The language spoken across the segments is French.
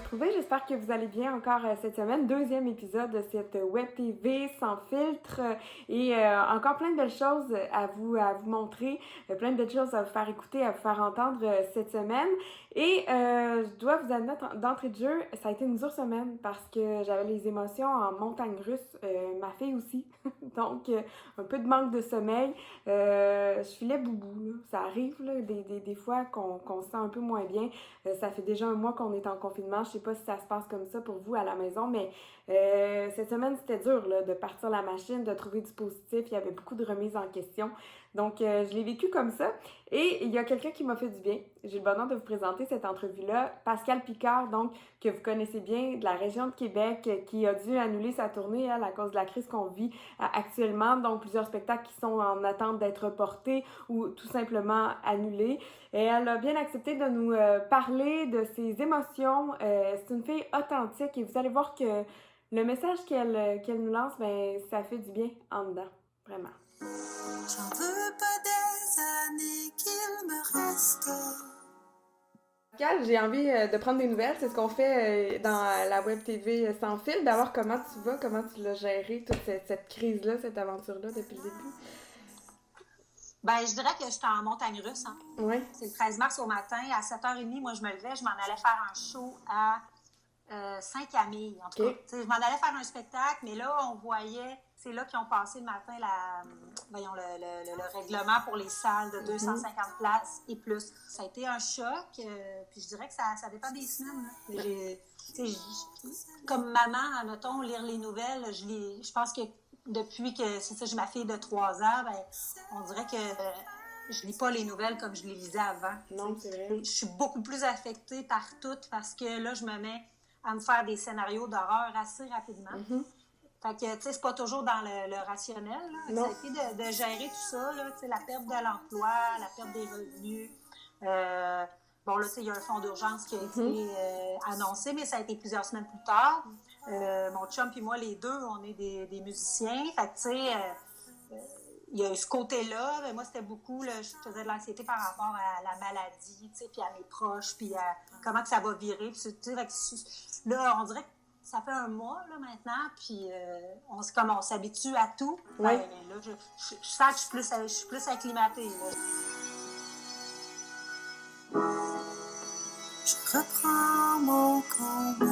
retrouver. J'espère que vous allez bien encore cette semaine. Deuxième épisode de cette Web TV sans filtre et encore plein de belles choses à vous montrer, plein de belles choses à vous faire écouter, à vous faire entendre cette semaine. Et je dois vous admettre d'entrée de jeu, ça a été une dure semaine parce que j'avais les émotions en montagne russe, ma fille aussi. Donc, un peu de manque de sommeil. Je filais boubou, là. Ça arrive là, des fois qu'on se sent un peu moins bien. Ça fait déjà un mois qu'on est en confinement. Je sais pas si ça se passe comme ça pour vous à la maison, mais cette semaine, c'était dur là, de partir la machine, de trouver du positif. Il y avait beaucoup de remises en question. Donc, je l'ai vécu comme ça. Et il y a quelqu'un qui m'a fait du bien. J'ai le bonheur de vous présenter cette entrevue-là. Pascal Picard, donc, que vous connaissez bien, de la région de Québec, qui a dû annuler sa tournée, elle, à cause de la crise qu'on vit actuellement. Donc, plusieurs spectacles qui sont en attente d'être reportés ou tout simplement annulés. Et elle a bien accepté de nous parler de ses émotions. C'est une fille authentique et vous allez voir que le message qu'elle nous lance, ben, ça fait du bien en dedans. Vraiment. J'en veux pas des années qu'il me reste. Pascal, j'ai envie de prendre des nouvelles. C'est ce qu'on fait dans la Web TV sans fil. D'abord, comment tu vas? Comment tu l'as géré, toute cette crise-là, cette aventure-là depuis le début? Ben, je dirais que j'étais en montagne russe. Hein. Oui. C'est le 13 mars au matin. À 7h30, moi, je me levais. Je m'en allais faire un show à Saint-Camille, en tout cas. Je m'en allais faire un spectacle, mais là, on voyait... C'est là qu'ils ont passé le matin le règlement pour les salles de 250 places et plus. Ça a été un choc, puis je dirais que ça dépend des semaines. Comme maman, admettons, lire les nouvelles, je pense que depuis que j'ai ma fille de 3 ans, ben, on dirait que je lis pas les nouvelles comme je les lisais avant. Non, c'est vrai. Je suis beaucoup plus affectée par tout parce que là, je me mets à me faire des scénarios d'horreur assez rapidement. Mm-hmm. Fait que, tu sais, c'est pas toujours dans le rationnel. Là. Ça a été de gérer tout ça, là, tu sais, la perte de l'emploi, la perte des revenus. Bon, là, tu sais, il y a un fonds d'urgence qui a été annoncé, mais ça a été plusieurs semaines plus tard. Mon chum et moi, les deux, on est des musiciens. Fait que, tu sais, il y a eu ce côté-là. Mais moi, c'était beaucoup, là, je faisais de l'anxiété par rapport à la maladie, tu sais, puis à mes proches, puis à comment que ça va virer. Puis, tu sais, là, on dirait que ça fait un mois là, maintenant, puis on s'habitue à tout. Oui. Ben, là, je sens que je suis plus acclimatée. Là. Je reprends mon combat.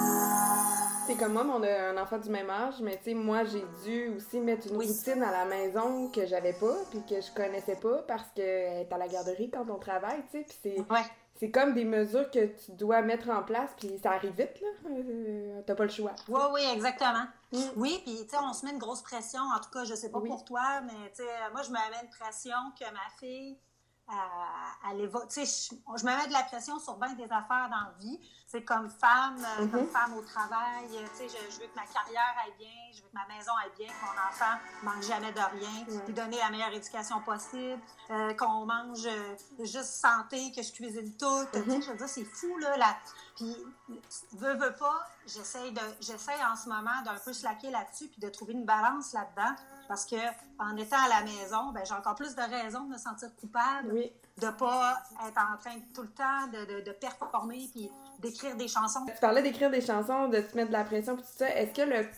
C'est comme moi, on a un enfant du même âge, mais tu sais, moi, j'ai dû aussi mettre une routine à la maison que j'avais pas, puis que je connaissais pas, parce qu'elle est à la garderie quand on travaille, tu sais, puis c'est comme des mesures que tu dois mettre en place, puis ça arrive vite, là. T'as pas le choix. Oui, exactement. Oui, puis tu sais, on se met une grosse pression. En tout cas, je sais pas pour toi, mais tu sais, moi, je me mets une pression que ma fille, tu sais, je me mets de la pression sur bien des affaires dans la vie. C'est comme femme au travail, tu sais, je veux que ma carrière aille bien, je veux que ma maison aille bien, que mon enfant manque jamais de rien, lui donner la meilleure éducation possible, qu'on mange juste santé, que je cuisine tout. Tu sais, je veux dire, c'est fou, là. Puis, veux pas, j'essaie en ce moment d'un peu slacker là-dessus puis de trouver une balance là-dedans parce que en étant à la maison, ben, j'ai encore plus de raisons de me sentir coupable, de pas être en train tout le temps de performer puis d'écrire des chansons. Tu parlais d'écrire des chansons, de te mettre de la pression puis tout ça. Est-ce que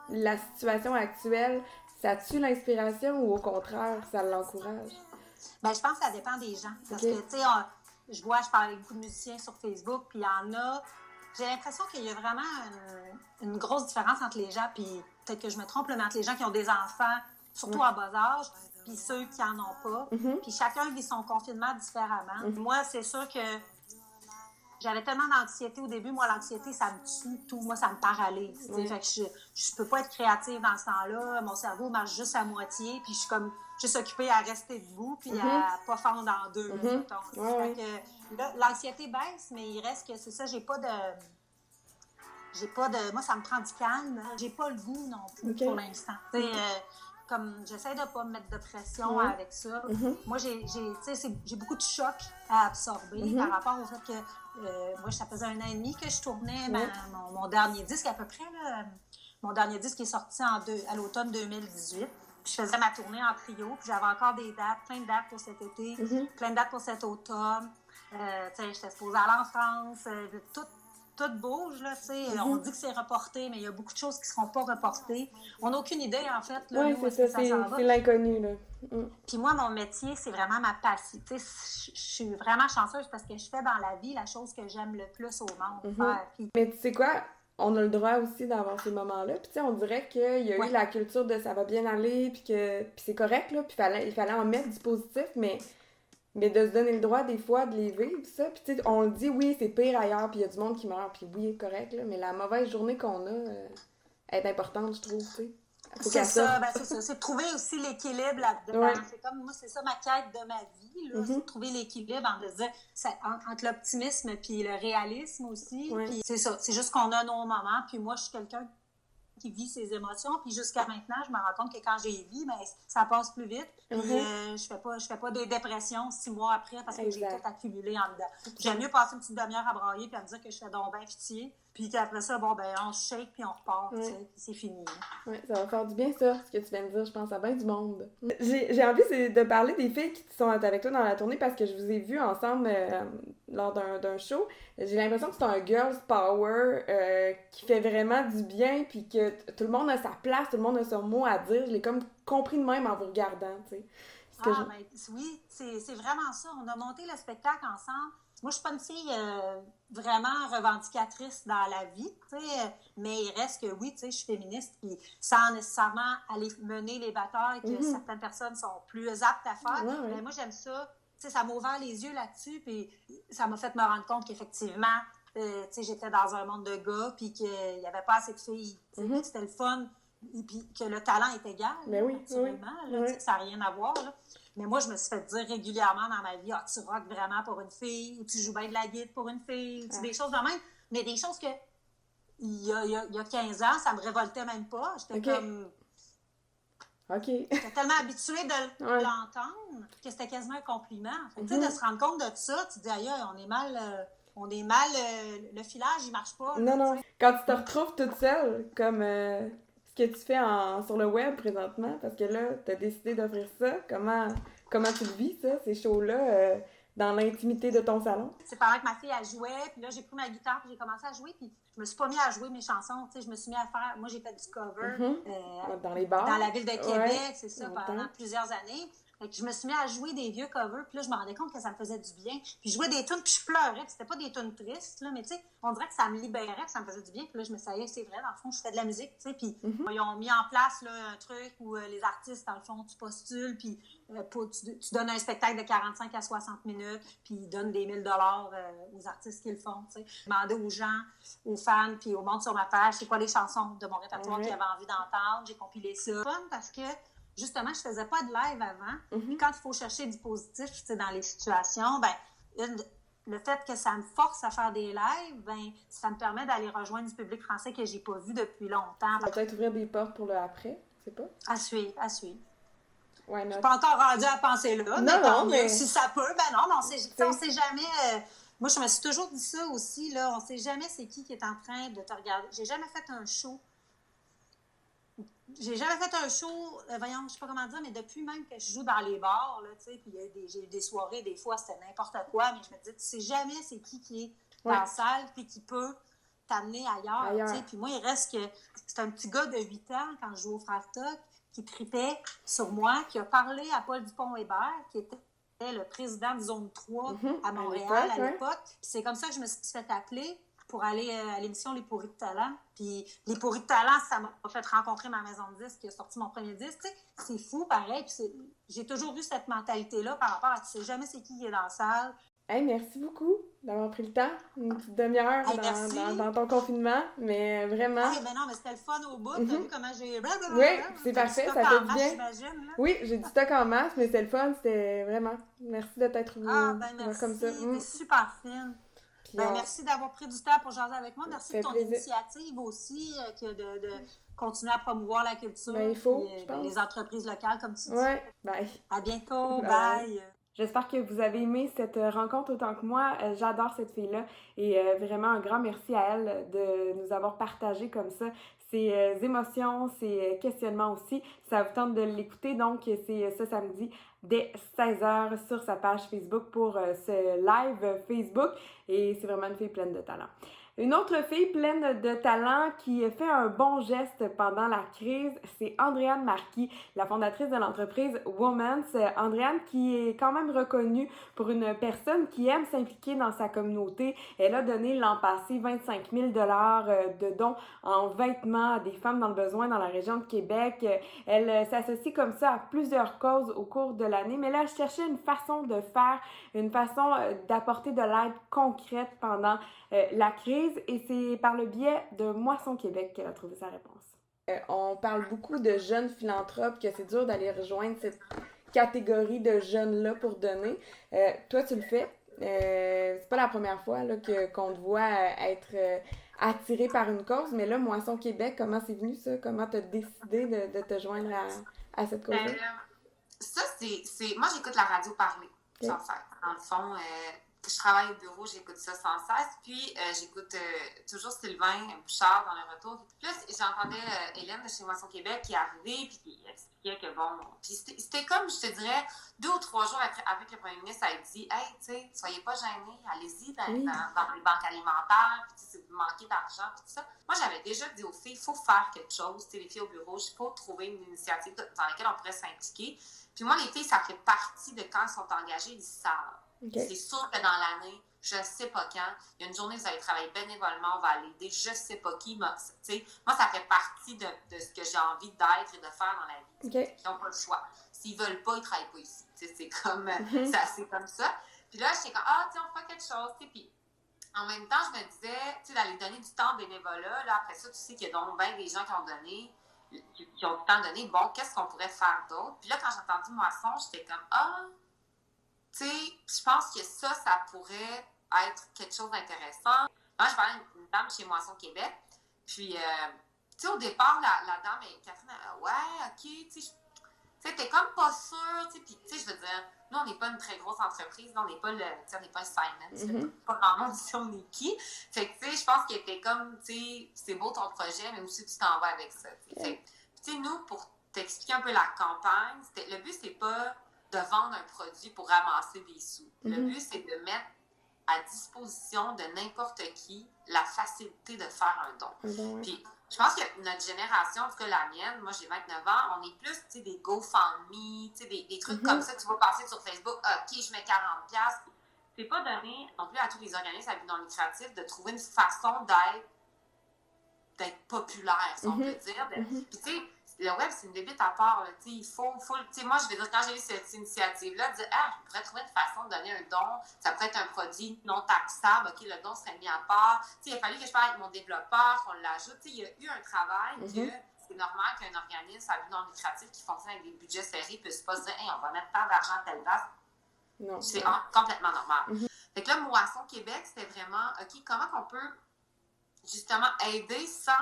la situation actuelle, ça tue l'inspiration ou au contraire, ça l'encourage? Ben, je pense que ça dépend des gens. Parce que, tu sais, je parle avec beaucoup de musiciens sur Facebook, puis il y en a... J'ai l'impression qu'il y a vraiment une grosse différence entre les gens, puis peut-être que je me trompe, mais entre les gens qui ont des enfants, surtout à bas âge, puis ceux qui en ont pas. Puis chacun vit son confinement différemment. Moi, c'est sûr que j'avais tellement d'anxiété au début. Moi, l'anxiété, ça me tue tout. Moi, ça me paralyse. Fait que je peux pas être créative dans ce temps-là. Mon cerveau marche juste à moitié, puis je suis comme juste occupée à rester debout, puis à pas fendre en deux. Fait que là, l'anxiété baisse, mais il reste que c'est ça, j'ai pas de... Moi, ça me prend du calme. J'ai pas le goût non plus pour l'instant. Comme j'essaie de pas me mettre de pression avec ça. Moi, j'ai beaucoup de chocs à absorber par rapport au fait que moi, ça faisait 1 an et demi que je tournais mon dernier disque à peu près. Là, mon dernier disque est sorti à l'automne 2018. Puis je faisais ma tournée en trio. Puis j'avais encore des dates, plein de dates pour cet été, plein de dates pour cet automne. J'étais supposée aller en France, tout. tout bouge, là, tu sais. On dit que c'est reporté, mais il y a beaucoup de choses qui ne seront pas reportées. On n'a aucune idée, en fait, là, Oui, nous, où c'est est-ce ça, que ça s'en va. c'est l'inconnu, là. Puis moi, mon métier, c'est vraiment ma passion. Tu sais, je suis vraiment chanceuse parce que je fais dans la vie la chose que j'aime le plus au monde faire. Puis, Mais tu sais quoi? On a le droit aussi d'avoir ces moments-là. Puis tu sais, on dirait qu'il y a eu ouais. la culture de ça va bien aller, puis c'est correct, là, puis il fallait en mettre du positif, mais de se donner le droit des fois de les vivre, ça. Puis tu sais, on le dit, oui, c'est pire ailleurs, puis il y a du monde qui meurt, puis oui, correct, là, mais la mauvaise journée qu'on a est importante, je trouve, tu sais. Faut C'est qu'elle ça, sorte. ben c'est ça. C'est de trouver aussi l'équilibre là-dedans. Ouais. C'est comme, moi, c'est ça ma quête de ma vie, là. C'est de trouver l'équilibre entre l'optimisme puis le réalisme aussi. Ouais. Puis c'est ça. C'est juste qu'on a nos moments. Puis moi, je suis quelqu'un qui vit ses émotions. Puis jusqu'à maintenant, je me rends compte que quand j'ai vis, ben, ça passe plus vite. Puis je fais pas des dépressions 6 mois après parce que j'ai tout accumulé en dedans. J'aime mieux passer une petite demi-heure à brailler puis à me dire que je fais donc bien pitié. Puis qu'après ça, bon, ben, on se shake puis on repart, tu sais, puis c'est fini. Oui, ça va faire du bien, ça, ce que tu viens de dire, je pense, à bien du monde. J'ai envie de parler des filles qui sont avec toi dans la tournée parce que je vous ai vues ensemble lors d'un show. J'ai l'impression que c'est un girls power qui fait vraiment du bien puis que tout le monde a sa place, tout le monde a son mot à dire. Je l'ai comme compris de même en vous regardant, tu sais. Ben, oui, c'est vraiment ça. On a monté le spectacle ensemble. Moi, je suis pas une fille vraiment revendicatrice dans la vie, tu sais, mais il reste que oui, tu sais, je suis féministe, puis sans nécessairement aller mener les batailles que certaines personnes sont plus aptes à faire. Mais moi, j'aime ça. Tu sais, ça m'a ouvert les yeux là-dessus, puis ça m'a fait me rendre compte qu'effectivement, tu sais, j'étais dans un monde de gars, puis qu'il n'y avait pas assez de filles, tu sais, c'était le fun, et puis que le talent est égal, naturellement, là, tu sais, ça n'a rien à voir, là. Mais moi, je me suis fait dire régulièrement dans ma vie, ah, tu rockes vraiment pour une fille, ou tu joues bien de la guitare pour une fille, des choses de même. Mais des choses que, il y a 15 ans, ça me révoltait même pas. J'étais comme... J'étais tellement habituée de l'entendre que c'était quasiment un compliment. Fait que, tu sais, de se rendre compte de ça, tu te dis, aïe, on est mal, le filage, il marche pas. Non, non. Quand tu te retrouves toute seule, comme ce que tu fais sur le web présentement, parce que là, tu as décidé d'offrir ça, comment tu le vis, ça, ces shows-là, dans l'intimité de ton salon? C'est pendant que ma fille, elle jouait, puis là, j'ai pris ma guitare, puis j'ai commencé à jouer, puis je me suis pas mis à jouer mes chansons, tu sais, je me suis mis à faire... Moi, j'ai fait du cover dans les bars. Dans la ville de Québec, c'est ça, pendant plusieurs années. Fait que je me suis mis à jouer des vieux covers, puis là, je me rendais compte que ça me faisait du bien. Puis je jouais des tunes, puis je pleurais, puis c'était pas des tunes tristes, là, mais tu sais, on dirait que ça me libérait, puis ça me faisait du bien. Puis là, je me suis dit, c'est vrai, dans le fond, je fais de la musique, tu sais, puis ils ont mis en place là, un truc où les artistes, dans le fond, tu postules, puis tu donnes un spectacle de 45 à 60 minutes, puis ils donnent des 1000 $ aux artistes qui le font, tu sais. Demander aux gens, aux fans, puis au monde sur ma page, c'est quoi les chansons de mon répertoire qu'ils avaient envie d'entendre. J'ai compilé ça. Fun parce que justement, je faisais pas de live avant. Puis quand il faut chercher du positif, tu sais, dans les situations, ben, le fait que ça me force à faire des lives, ben, ça me permet d'aller rejoindre du public français que j'ai pas vu depuis longtemps. Ça va peut-être ouvrir des portes pour le après, je sais pas. À suivre, à suivre. Ouais, je suis pas encore rendue à penser là. Non, mais... Si ça peut, ben non, mais on sait jamais... moi, je me suis toujours dit ça aussi, là. On sait jamais c'est qui est en train de te regarder. J'ai jamais fait un show. Voyons, je sais pas comment dire, mais depuis même que je joue dans les bars, là, tu sais, puis j'ai eu des soirées, des fois, c'était n'importe quoi, mais je me dis, tu sais jamais c'est qui est dans la salle, puis qui peut t'amener ailleurs. Tu sais. Puis moi, il reste que c'est un petit gars de 8 ans, quand je joue au Frère Toc, qui tripait sur moi, qui a parlé à Paul Dupont-Hébert, qui était le président de Zone 3 à Montréal à l'époque. Puis c'est comme ça que je me suis fait appeler pour aller à l'émission Les Pourris de Talent. Puis Les Pourris de Talent, ça m'a fait rencontrer ma maison de disques qui a sorti mon premier disque. Tu sais, c'est fou, pareil. Puis j'ai toujours eu cette mentalité-là par rapport à tu sais jamais c'est qui est dans la salle. Hey, merci beaucoup d'avoir pris le temps, une petite demi-heure dans ton confinement, mais vraiment... Ben non, mais c'était le fun au bout, t'as vu comment j'ai... Oui, c'est parfait, ça fait du bien. J'imagine, là. Oui, j'ai du stock en masse, mais c'est le fun, c'était vraiment... Merci de t'être merci, comme ça. T'es super fine. Merci d'avoir pris du temps pour jaser avec moi. Merci de ton initiative aussi, de continuer à promouvoir la culture. Il faut, les entreprises locales, comme tu dis. Oui, bye. À bientôt, bye. J'espère que vous avez aimé cette rencontre autant que moi. J'adore cette fille-là et vraiment un grand merci à elle de nous avoir partagé comme ça ses émotions, ses questionnements aussi. Ça vous tente de l'écouter, donc c'est ce samedi dès 16h sur sa page Facebook pour ce live Facebook et c'est vraiment une fille pleine de talent. Une autre fille pleine de talent qui fait un bon geste pendant la crise, c'est Andréane Marquis, la fondatrice de l'entreprise Womans. Andréane qui est quand même reconnue pour une personne qui aime s'impliquer dans sa communauté. Elle a donné l'an passé 25 000 de dons en vêtements à des femmes dans le besoin dans la région de Québec. Elle s'associe comme ça à plusieurs causes au cours de l'année, mais là, elle cherchait une façon de faire, une façon d'apporter de l'aide concrète pendant la crise, et c'est par le biais de Moisson Québec qu'elle a trouvé sa réponse. On parle beaucoup de jeunes philanthropes, que c'est dur d'aller rejoindre cette catégorie de jeunes-là pour donner. Toi, tu le fais. C'est pas la première fois là, qu'on te voit être attiré par une cause, mais là, Moisson Québec, comment c'est venu ça? Comment tu as décidé de te joindre à cette cause-là? Ça, c'est... Moi, j'écoute la radio parler, sans cesse. Dans le fond, je travaille au bureau, j'écoute ça sans cesse. Puis, j'écoute toujours Sylvain Bouchard dans le retour. Puis là, j'entendais Hélène de chez Moisson Québec qui est arrivée, puis qui expliquait que bon... Puis c'était comme, je te dirais, 2 ou 3 jours après que le premier ministre a dit « Hey, tu sais, soyez pas gênés, allez-y dans les banques alimentaires, puis si vous manquez d'argent, puis tout ça. » Moi, j'avais déjà dit aux filles, il faut faire quelque chose. Tu sais, les filles au bureau, il faut trouver une initiative dans laquelle on pourrait s'impliquer. Puis moi, les filles, ça fait partie de quand elles sont engagées, ils savent. Okay. C'est sûr que dans l'année, je ne sais pas quand, il y a une journée où vous allez travailler bénévolement, on va aller aider je ne sais pas qui. Moi, ça fait partie de ce que j'ai envie d'être et de faire dans la vie. Okay. Ils n'ont pas le choix. S'ils ne veulent pas, ils ne travaillent pas ici. C'est comme, c'est comme ça. Puis là, j'étais comme, on fait quelque chose. Puis en même temps, je me disais, d'aller donner du temps bénévolat. Là, après ça, tu sais qu'il y a donc bien des gens qui ont donné, qui ont du temps donné. Bon, qu'est-ce qu'on pourrait faire d'autre? Puis là, quand j'ai entendu Moisson, j'étais comme, tu sais, je pense que ça pourrait être quelque chose d'intéressant. Moi, je parlais d'une dame chez Moisson Québec. Puis, tu sais, au départ, la dame, Catherine, ouais, OK, tu sais, t'es comme pas sûre, tu sais. Puis, tu sais, je veux dire, nous, on n'est pas une très grosse entreprise, là, on n'est pas un Simon, pas grand monde si on est qui. Fait que, tu sais, je pense qu'elle était comme, tu sais, c'est beau ton projet, mais aussi tu t'en vas avec ça. Fait tu sais, nous, pour t'expliquer un peu la campagne, le but, c'est pas de vendre un produit pour ramasser des sous. Le but, c'est de mettre à disposition de n'importe qui la facilité de faire un don. Puis, je pense que notre génération, en tout cas la mienne, moi j'ai 29 ans, on est plus, tu sais, des GoFundMe, tu sais, des trucs comme ça. Tu vas passer sur Facebook, OK, je mets 40$. C'est pas donné non plus à tous les organismes à but non lucratif de trouver une façon d'être populaire, si on peut dire. Puis, tu sais, le web, c'est une débite à part. Il faut moi, je vais dire, quand j'ai eu cette initiative-là, de dire, je pourrais trouver une façon de donner un don. Ça pourrait être un produit non taxable. OK, le don serait mis à part. Il a fallu que je parle avec mon développeur, qu'on l'ajoute. Il y a eu un travail que c'est normal qu'un organisme à but non lucratif qui fonctionne avec des budgets serrés puisse pas se dire, on va mettre tant d'argent à telle base. Non, c'est complètement normal. Fait que là, Moisson Québec, c'était vraiment, OK, comment on peut justement aider sans,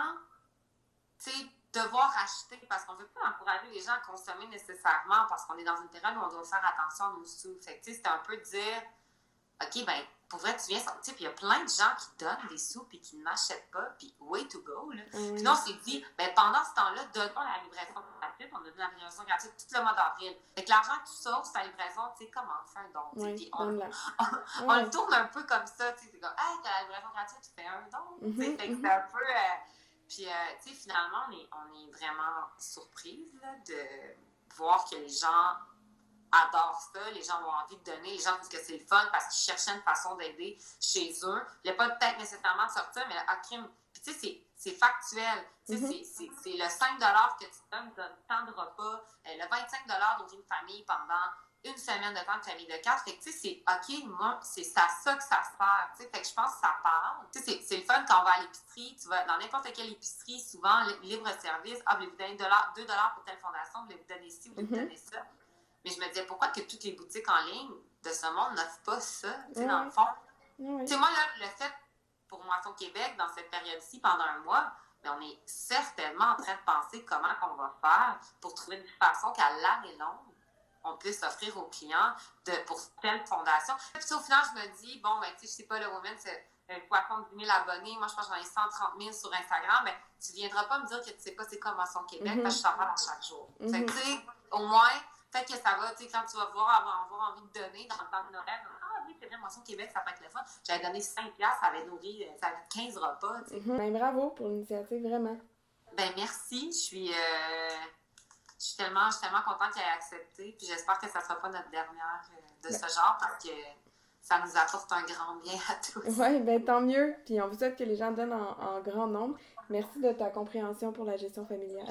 devoir acheter, parce qu'on ne veut pas encourager les gens à consommer nécessairement, parce qu'on est dans une période où on doit faire attention à nos sous. Fait que, c'était un peu de dire, OK, ben pour vrai, tu viens sortir, puis il y a plein de gens qui donnent des sous, puis qui n'achètent pas, puis way to go, là. Puis là, on s'est dit, ben pendant ce temps-là, donnons la livraison gratuite. On a donné la livraison gratuite tout le mois d'avril. Fait que l'argent que tu sauves, ta livraison, tu sais, comment on fait un don, puis on le tourne un peu comme ça, tu sais, c'est comme, hey, t'as la livraison gratuite, tu fais un don, tu sais, fait que c'est un peu... Puis, tu sais, finalement, on est vraiment surprise là, de voir que les gens adorent ça, les gens ont envie de donner, les gens disent que c'est le fun parce qu'ils cherchaient une façon d'aider chez eux. Il n'y a pas peut-être nécessairement de sortir, mais crime. Puis, tu sais, c'est factuel. Tu sais, c'est le 5$ que tu donnes ne tendra pas. Le 25$ d'ouvrir une famille pendant une semaine de temps de famille de 4. Fait que, tu sais, c'est OK, moi, c'est à ça que ça sert. Tu sais, fait que je pense que ça parle. Tu sais, c'est le fun quand on va à l'épicerie. Tu vas dans n'importe quelle épicerie, souvent, libre-service. Voulez-vous donner $2 pour telle fondation? Voulez-vous donner ci? Voulez-vous donner ça? Mais je me disais, pourquoi que toutes les boutiques en ligne de ce monde n'offrent pas ça, tu sais, dans le fond? Tu sais, moi, là, le fait, pour Moisson Québec, dans cette période-ci, pendant un mois, mais on est certainement en train de penser comment on va faire pour trouver une façon qu'à l'année longue, on puisse offrir aux clients pour telle fondation. Puis au final, je me dis, bon, ben, tu sais, je sais pas, le Women, c'est 70 000 abonnés. Moi, je pense que j'en ai 130 000 sur Instagram. Mais tu viendras pas me dire que tu sais pas c'est quoi Moisson Québec parce que je t'en parle à chaque jour. Fait que, tu sais, au moins, peut-être que ça va, tu sais, quand tu vas avoir envie de donner dans le temps de Noël, c'est vrai, Moisson Québec, ça peut être le fun. J'avais donné 5$, ça avait nourri, ça avait 15 repas, tu sais. Ben, bravo pour l'initiative, vraiment. Ben, merci. Je suis tellement contente qu'elle ait accepté. Puis j'espère que ça ne sera pas notre dernière de ce genre parce que ça nous apporte un grand bien à tous. Oui, ben tant mieux. Puis on vous souhaite que les gens donnent en grand nombre. Merci de ta compréhension pour la gestion familiale.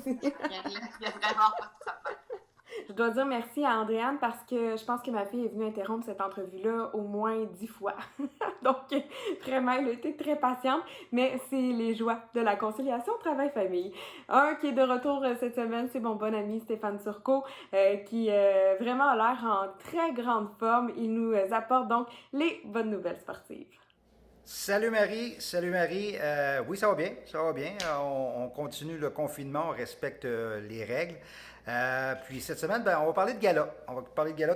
Il y a vraiment pas de problème. Je dois dire merci à Andréane parce que je pense que ma fille est venue interrompre cette entrevue-là au moins 10 fois. Donc, vraiment, elle a été très patiente, mais c'est les joies de la conciliation travail-famille. Un qui est de retour cette semaine, c'est mon bon ami Stéphane Turcot, qui vraiment a l'air en très grande forme. Il nous apporte donc les bonnes nouvelles sportives. Salut Marie. Oui, ça va bien, on continue le confinement, on respecte les règles. Puis cette semaine, on va parler de gala.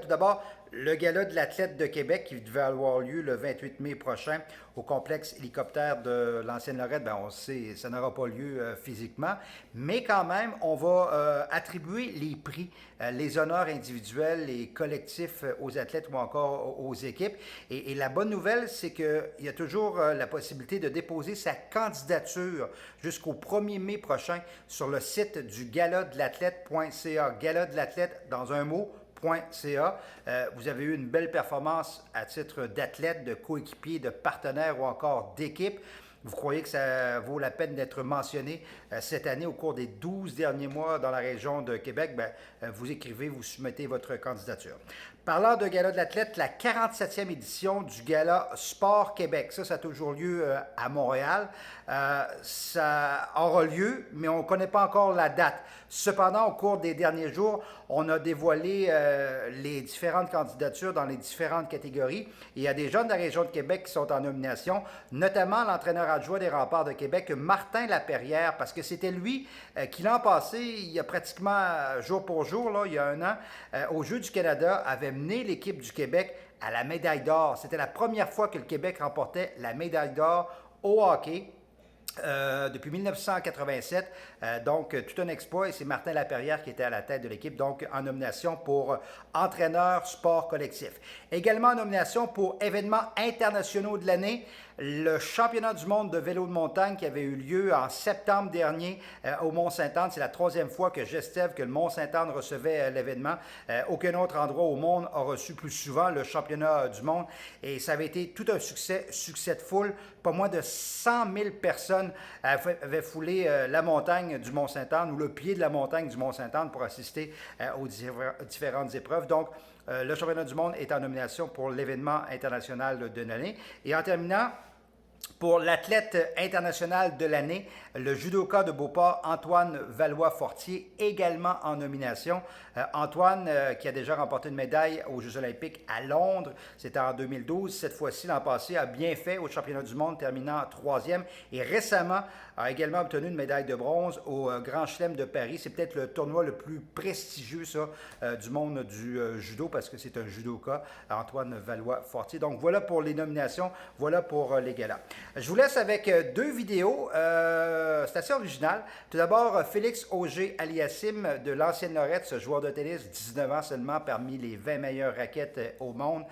Tout d'abord, le gala de l'athlète de Québec qui devait avoir lieu le 28 mai prochain au complexe hélicoptère de l'ancienne Lorette. On sait, ça n'aura pas lieu physiquement, mais quand même, on va attribuer les prix, les honneurs individuels et collectifs aux athlètes ou encore aux équipes. Et la bonne nouvelle, c'est qu'il y a toujours la possibilité de déposer sa candidature jusqu'au 1er mai prochain sur le site du gala-de-l'athlète.ca. Gala de l'athlète, dans un mot, .ca. Vous avez eu une belle performance à titre d'athlète, de coéquipier, de partenaire ou encore d'équipe. Vous croyez que ça vaut la peine d'être mentionné cette année au cours des 12 derniers mois dans la région de Québec? Vous écrivez, vous soumettez votre candidature. Parlant de Gala de l'athlète, la 47e édition du Gala Sport Québec. Ça a toujours lieu à Montréal. Ça aura lieu, mais on ne connaît pas encore la date. Cependant, au cours des derniers jours, on a dévoilé les différentes candidatures dans les différentes catégories. Et il y a des jeunes de la région de Québec qui sont en nomination, notamment l'entraîneur adjoint des Remparts de Québec, Martin Laperrière, parce que c'était lui qui l'an passé, il y a pratiquement jour pour jour, là, il y a un an, aux Jeux du Canada, avait mené l'équipe du Québec à la médaille d'or. C'était la première fois que le Québec remportait la médaille d'or au hockey. Depuis 1987, donc tout un exploit, et c'est Martin Laperrière qui était à la tête de l'équipe, donc en nomination pour entraîneur sport collectif. Également en nomination pour événements internationaux de l'année, le championnat du monde de vélo de montagne qui avait eu lieu en septembre dernier au Mont-Sainte-Anne. C'est la 3e fois que j'estève que le Mont-Sainte-Anne recevait l'événement. Aucun autre endroit au monde a reçu plus souvent le championnat du monde, et ça avait été tout un succès de foule. Pas moins de 100 000 personnes avaient foulé la montagne du Mont-Sainte-Anne ou le pied de la montagne du Mont-Sainte-Anne pour assister aux différentes épreuves. Donc, le championnat du monde est en nomination pour l'événement international de l'année. Et en terminant, pour l'athlète international de l'année, le judoka de Beauport, Antoine Valois-Fortier, également en nomination. Antoine, qui a déjà remporté une médaille aux Jeux olympiques à Londres, c'était en 2012. Cette fois-ci, l'an passé, a bien fait au championnat du monde, terminant 3e. Et récemment, a également obtenu une médaille de bronze au Grand Chelem de Paris. C'est peut-être le tournoi le plus prestigieux, ça, du monde du judo, parce que c'est un judoka, Antoine Valois-Fortier. Donc, voilà pour les nominations, voilà pour les galas. Je vous laisse avec 2 vidéos. C'est assez original. Tout d'abord, Félix Auger-Aliassime de l'ancienne Lorette, ce joueur de tennis, 19 ans seulement, parmi les 20 meilleures raquettes au monde.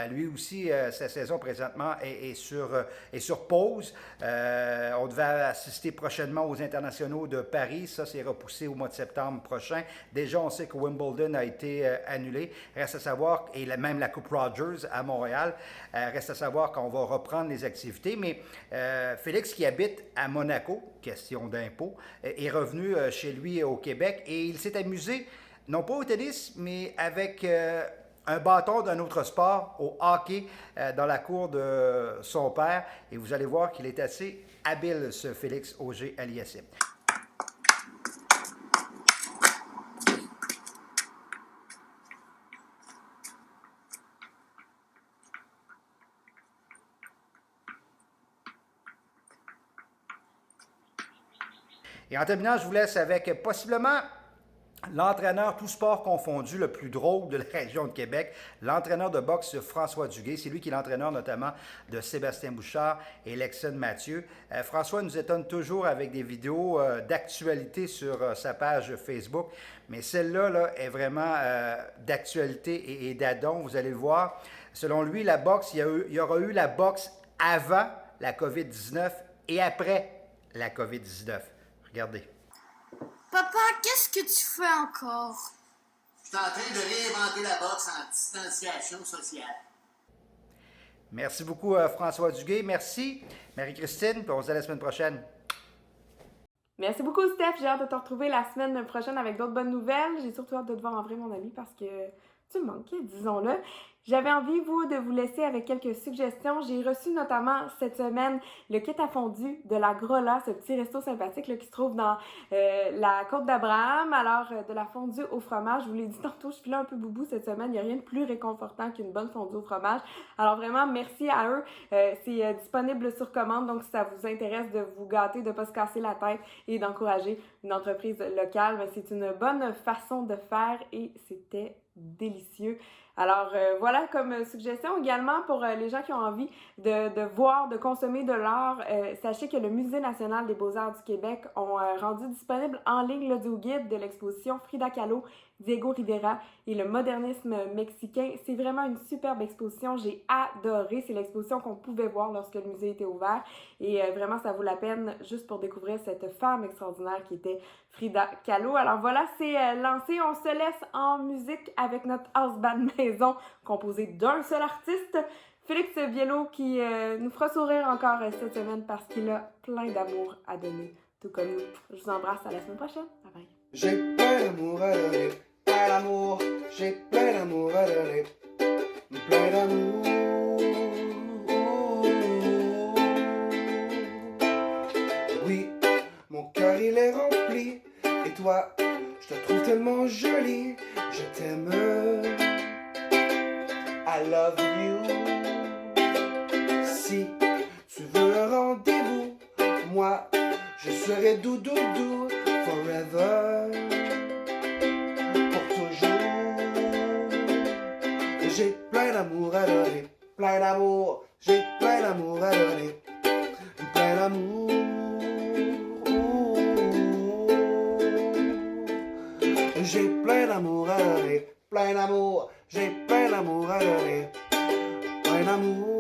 Lui aussi, sa saison présentement est sur pause. On devait assister prochainement aux internationaux de Paris. Ça, c'est repoussé au mois de septembre prochain. Déjà, on sait que Wimbledon a été annulé. Reste à savoir, et même la Coupe Rogers à Montréal, reste à savoir qu'on va reprendre les activités. Mais Félix, qui habite à Monaco, question d'impôt, est revenu chez lui au Québec et il s'est amusé, non pas au tennis, mais avec un bâton d'un autre sport, au hockey, dans la cour de son père. Et vous allez voir qu'il est assez habile, ce Félix Auger-Aliassime. Et en terminant, je vous laisse avec possiblement L'entraîneur, tout sport confondu, le plus drôle de la région de Québec, l'entraîneur de boxe François Duguay. C'est lui qui est l'entraîneur notamment de Sébastien Bouchard et Lexon Mathieu. François nous étonne toujours avec des vidéos d'actualité sur sa page Facebook, mais celle-là là, est vraiment d'actualité et d'adon, vous allez le voir. Selon lui, la boxe, il y aura eu la boxe avant la COVID-19 et après la COVID-19. Regardez. Papa, qu'est-ce que tu fais encore? Je suis en train de réinventer la boxe en distanciation sociale. Merci beaucoup, François Duguay. Merci, Marie-Christine. Puis on se dit à la semaine prochaine. Merci beaucoup, Steph. J'ai hâte de te retrouver la semaine prochaine avec d'autres bonnes nouvelles. J'ai surtout hâte de te voir en vrai, mon ami, parce que tu me manques, disons-le. J'avais envie, de vous laisser avec quelques suggestions. J'ai reçu notamment cette semaine le kit à fondu de la Grola, ce petit resto sympathique là, qui se trouve dans la Côte d'Abraham. Alors, de la fondue au fromage, je vous l'ai dit tantôt, je suis là un peu boubou cette semaine. Il n'y a rien de plus réconfortant qu'une bonne fondue au fromage. Alors vraiment, merci à eux. C'est disponible sur commande, donc si ça vous intéresse de vous gâter, de ne pas se casser la tête et d'encourager une entreprise locale, mais c'est une bonne façon de faire et c'était délicieux. Alors voilà comme suggestion également pour les gens qui ont envie de voir, de consommer de l'art. Sachez que le Musée national des beaux-arts du Québec ont rendu disponible en ligne l'audio-guide de l'exposition Frida Kahlo, Diego Rivera et le modernisme mexicain. C'est vraiment une superbe exposition. J'ai adoré. C'est l'exposition qu'on pouvait voir lorsque le musée était ouvert. Et vraiment, ça vaut la peine juste pour découvrir cette femme extraordinaire qui était Frida Kahlo. Alors voilà, c'est lancé. On se laisse en musique avec notre house band maison composé d'un seul artiste, Félix Biello, qui nous fera sourire encore cette semaine parce qu'il a plein d'amour à donner, tout comme nous. Je vous embrasse. À la semaine prochaine. Bye bye. J'ai plein d'amour à donner, plein d'amour, j'ai plein d'amour à donner, plein d'amour. Oui, mon cœur il est rempli, et toi, je te trouve tellement jolie, je t'aime, I love you. Si tu veux un rendez-vous, moi, je serai doudou forever, pour toujours. J'ai plein d'amour à donner, plein d'amour, j'ai plein d'amour à donner, plein d'amour. J'ai plein d'amour à donner, plein d'amour, j'ai plein d'amour à donner, plein d'amour.